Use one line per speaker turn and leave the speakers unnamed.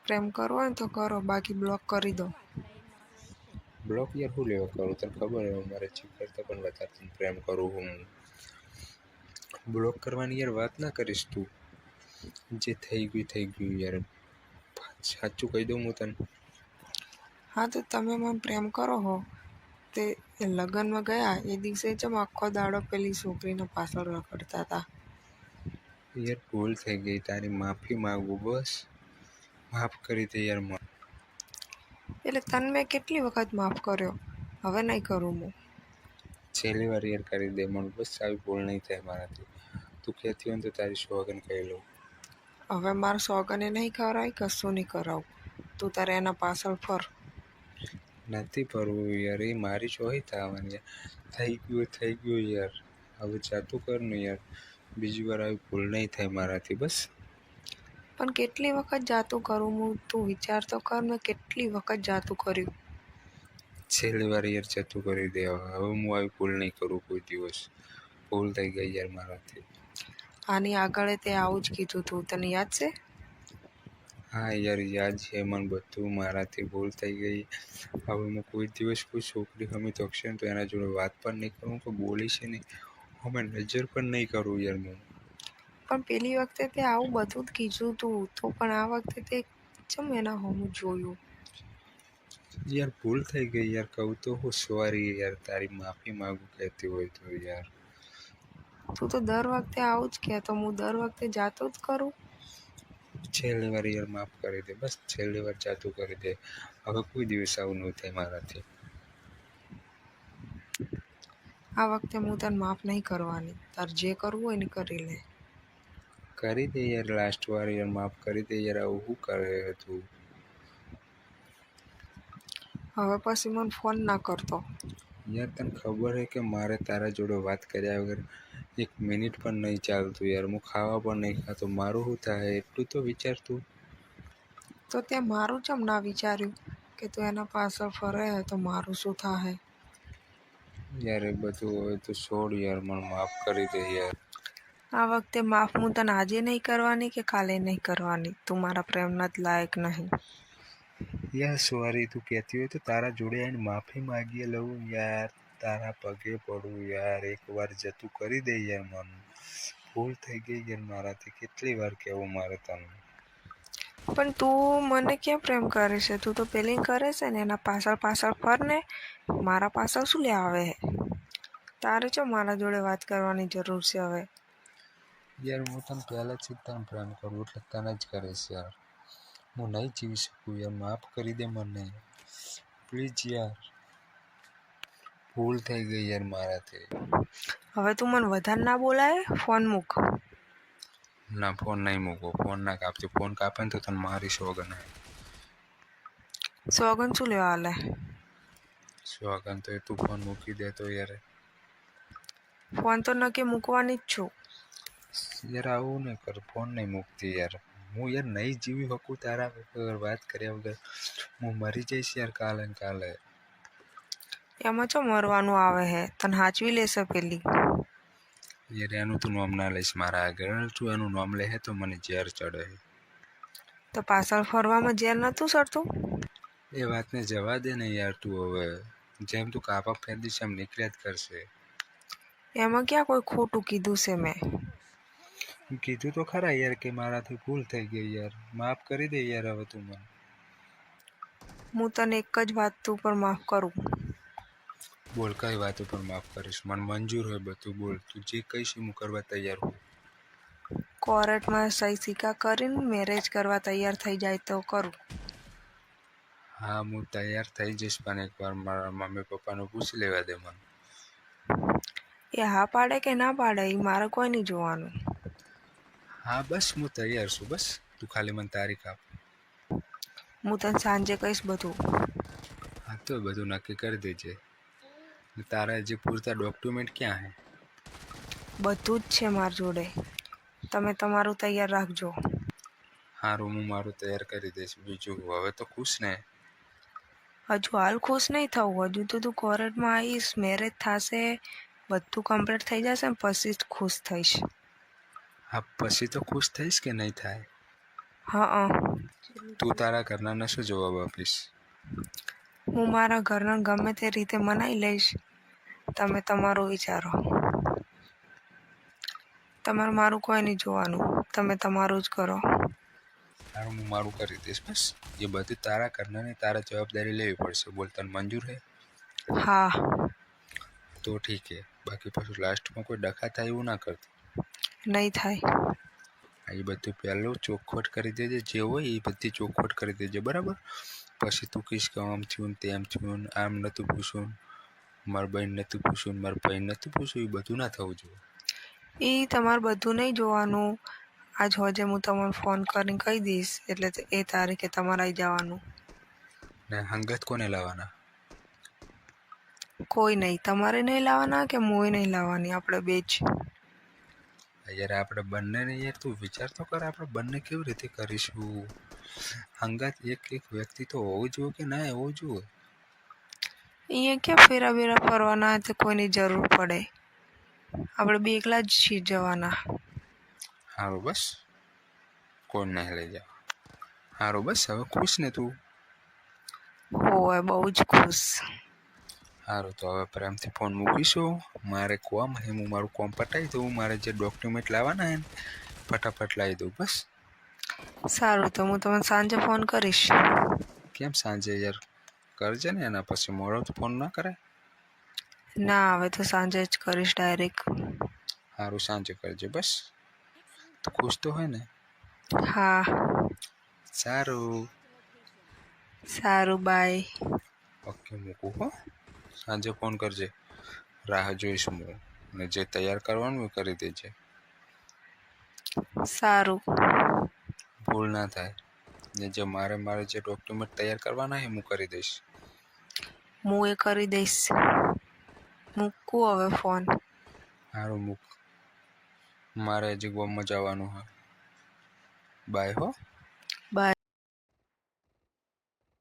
પ્રેમ કરવો હોય ને તો કરો, બાકી બ્લોક કરી દો.
બ્લોક યાર શું લેવા કરું? તને ખબર હોય મારે ચીપ કરતાં પણ વધારે તને પ્રેમ કરું હું. બ્લોક કરવાની યાર વાત ના કરીશ તું. જે થઈ ગયું યાર. સાચું કહી દઉં હું તને.
હા તો તમે મને પ્રેમ કરો હો તે લગ્નમાં ગયા એ દિવસે જેમ આખો દાડો પેલી છોકરીને પાછળ રખડતા હતા.
યાર ભૂલ થઈ ગઈ, તારી માફી માંગુ બસ. માફ કરી દે યાર મને.
એટલે તને મેં કેટલી વખત માફ કર્યો, હવે નહીં કરું હું.
છેલ્લી વાર યાર કરી દે મને, બસ આવી ભૂલ નહીં થાય મારાથી. તું કહેતી હોય ને તો તારી સોગન કહી લઉં.
હવે મારે સોગને નહીં કરાય, કશું નહીં કરાવું. તું તારે એના પાછળ ફર.
નથી ફરવું યાર, એ મારી ચોહી થવાની યાર. થઈ ગયું યાર. હવે જાતું કર ને યાર, બીજી વાર આવી ભૂલ નહીં થાય મારાથી બસ.
પણ કેટલી વખત જાતું કરું હું, તું વિચાર તો કર, મેં કેટલી વખત જાતું કર્યું.
છેલ્લી વાર યાર જતું કરી દે. હવે હું આવી ભૂલ નહીં કરું કોઈ દિવસ. ભૂલ થઈ ગઈ યાર મારાથી.
આની આગળ તે આવું જ કીધું તું, તને યાદ છે?
હા યાર યાદ છે મને બધું, મારાથી ભૂલ થઈ ગઈ. હવે હું કોઈ દિવસ કોઈ છોકરી સામે તકશે ને તો એના જોડે વાત પણ નહીં કરું, કોઈ બોલીશ નહીં, અમે નજર પણ નહીં કરું યાર હું.
પણ પેલી વખતે તે આવું બધું જ કીધું તું, તો પણ આ વખતે તે ચમ એના હોમું જોયું.
યાર ભૂલ થઈ ગઈ યાર, કહું તો હું સોરી યાર, તારી માફી માંગુ કહેતી હોય તો યાર.
તું તો દર વખતે આવું જ કહેતો, હું દર વખતે જાતો જ કરું.
છેલ્લી વાર યાર માફ કરી દે બસ, છેલ્લી વાર જાતું કરી દે. હવે કોઈ દિવસ આવું નહીં થાય મારાથી.
આ વખતે હું તને માફ નહીં કરવાની, તાર જે કરવું હોય ને કરી લે.
કરી દે યાર, લાસ્ટ વાર યાર માફ કરી દે યાર. આવું શું કરે તું?
હવે પછી મને ફોન ના કરતો.
યાર તને ખબર છે કે મારે તારા જોડે વાત કર્યા વગર એક મિનિટ પણ નહીં ચાલતું યાર. હું ખાવા પણ નહીં ખાતો, મારું શું થાય એટલું તો વિચાર તું.
તો તે મારું ચમ ના વિચાર્યું કે તું એના પાછળ ફરે તો મારું શું થાય?
યાર એ બધું હવે તું છોડ યાર, મને માફ કરી દે યાર.
આ વખતે માફ હું તને આજે નહીં કરવાની કે કાલે નહીં કરવાની, તું મારા પ્રેમના જ લાયક નહીં.
યાર સોરી, તું કહેતી હોય તો તારા જોડે આવીને માફી માગી લઉં યાર. તારા પગે પડું યાર, એકવાર જતું કરી દે યાર મને. ભૂલ થઈ ગઈ યાર મારાથી, કેટલી વાર કહેવું મારે તને.
પણ તું મને ક્યાં પ્રેમ કરે છે? તું તો પેલી કરે છે ને એના પાછળ પાછળ ફર ને, મારા પાછળ શું લે આવે હે? તારે ચો મારા જોડે વાત કરવાની જરૂર છે હવે?
યાર હું તને પહેલાંથી જ તને પ્રેમ કરું એટલે તને જ કરીશ યાર. હું નહીં જીવી શકું યાર, માફ કરી દે મને પ્લીઝ યાર. ભૂલ થઈ ગઈ યાર મારાથી.
હવે તું મને વધારે ના બોલાય, ફોન મૂક.
ના ફોન નહીં મૂકો, ફોન ના કાપજો. ફોન કાપે ને તો તને મારી સોગન હે.
સોગન શું લેવા હાલે?
સોગન તો એ તું ફોન મૂકી દે તો યાર.
ફોન તો નક્કી મૂકવાની જ છું.
યાર આવું નહીં કર, ફોન નહીં મૂકતી યાર. હું યાર નહીં જીવી શકું તારા વગર, વાત કર્યા વગર. હું મરી જઈશ યાર કાલે ને કાલે.
એમાં ચો મરવાનું આવે હે? તને હાચવી લેશે પેલી.
યાર એનું તું નામ ના લઈશ મારા આગળ. તું એનું નામ લે તો મને ઝેર ચડે.
તો પાછળ ફરવામાં ઝેર નહોતું ચડતું?
એ વાતને જવા દે ને યાર તું હવે. જેમ તું કાપા ફેંદીશ એમ નીકળ્યા જ કરશે.
એમાં ક્યાં કોઈ ખોટું કીધું છે મેં?
કીધું તો ખરા યાર કે મારાથી ભૂલ થઈ ગઈ યાર, માફ કરી દે યાર હવે તું મને.
હું તને એક જ વાત ઉપર માફ કરું.
બોલ કઈ વાત ઉપર માફ કરીશ? મને મંજૂર હોય બધું, બોલ તું જે કહીશ હું કરવા તૈયાર હું.
કોર્ટમાં સહી સિક્કા કરીને મેરેજ કરવા તૈયાર થઈ જાય તો કરું.
હા હું તૈયાર થઈ જઈશ, પણ એકવાર મારા મમ્મી પપ્પાનું પૂછી લેવા દે મને.
એ હા પાડે કે ના પાડે એ મારે કોઈ નહીં જોવાનું.
હા બસ હું તૈયાર છું, બસ તું ખાલી મને તારીખ આપ.
હું તને સાંજે કહીશ બધું.
હા તો બધું નક્કી કરી દેજે. તારા જે પૂરતા ડોક્યુમેન્ટ ક્યાં હે?
બધું જ છે મારી જોડે, તમે તમારું તૈયાર રાખજો.
હારું હું મારું તૈયાર કરી દઈશ. બીજું હવે તો ખુશ ને?
હજુ હાલ ખુશ નહીં થવું, હજુ તો તું કોર્ટમાં આવીશ, મેરેજ થશે, બધું કમ્પ્લીટ થઈ જશે ને પછી જ ખુશ થઈશ.
હા પછી તો ખુશ થઈશ કે નહીં થાય?
હા.
તું તારા ઘરનાને શું જવાબ આપીશ?
હું મારા ઘરના ગમે તે રીતે મનાઈ લઈશ. તમે તમારું વિચારો. તમારે મારું કોઈ નહીં જોવાનું, તમે તમારું જ કરો.
સારું, હું મારું કરી દઈશ બસ. એ બધું તારા ઘરનાને તારા જવાબદારી લેવી પડશે. બોલ, તને મંજૂર છે?
હા.
તો ઠીક છે. બાકી પાછું લાસ્ટમાં કોઈ ડખા થાય એવું ના કરતો.
નહીં થાય.
એ બધું પહેલું ચોખવટ કરી દેજે. જે હોય એ બધી ચોખવટ કરી દેજે, બરાબર? પછી તું કહીશ કે આમ થયું ને તેમ થયું ને આમ નહોતું પૂછવું, મારા બહેન નહોતું પૂછવું, મારા ભાઈ નહોતું પૂછવું. એ બધું ના થવું જોઈએ.
એ તમારે બધું નહીં જોવાનું. આજ હોજે હું તમને ફોન કરીને કહી દઈશ, એટલે એ તારીખે તમારે આવી જવાનું.
ને હંગત કોને લાવવાના?
કોઈ નહીં. તમારે નહીં લાવવાના કે હું નહીં લાવવાની, આપણે બે જ.
યાર આપણે બંનેને, યાર તું વિચાર તો કર, આપણે બંને કેવી રીતે કરીશું? હંગાત એક એક વ્યક્તિ તો હોવું જોઈએ કે ના હોવું જોઈએ?
અહીંયા ક્યાં ફેરા બેરા ફરવાના તો કોઈની જરૂર પડે. આપણે બે એકલા જ છીએ જવાના.
સારું બસ, કોઈ નહીં લઈ જાવ. સારું બસ, હવે ખુશ ને તું?
હોય બહુ જ ખુશ.
સારું, તો હવે પ્રેમથી ફોન મૂકીશું. મારે કોમ હે, હું મારું કોમ પટાવી દઉં. મારે જે ડોક્યુમેન્ટ લાવવાના હે ને ફટાફટ લાવી દઉં બસ.
સારું, તો હું તમને સાંજે ફોન કરીશ.
કેમ સાંજે? યાર કરજે ને, એના પછી મોડો તો ફોન ના કરે.
ના, હવે તો સાંજે જ કરીશ ડાયરેક્ટ.
સારું, સાંજે કરજે બસ. તો ખુશ તો હોય ને?
હા.
સારું.
સારું, બાય.
ઓકે, મૂકું હો. સાંજે ફોન કરજે, રાહ જોઈશ હું. અને જે તૈયાર કરવાનું એ કરી દેજે.
સારું.
ભૂલ ના થાય. ને જે મારે જે ડોક્યુમેન્ટ તૈયાર કરવાના છે હું કરી દઈશ.
હું એ કરી દઈશ. મૂકું હવે ફોન.
સારું, મૂક. મારે હજી ગામમાં જવાનું હોય. બાય હો.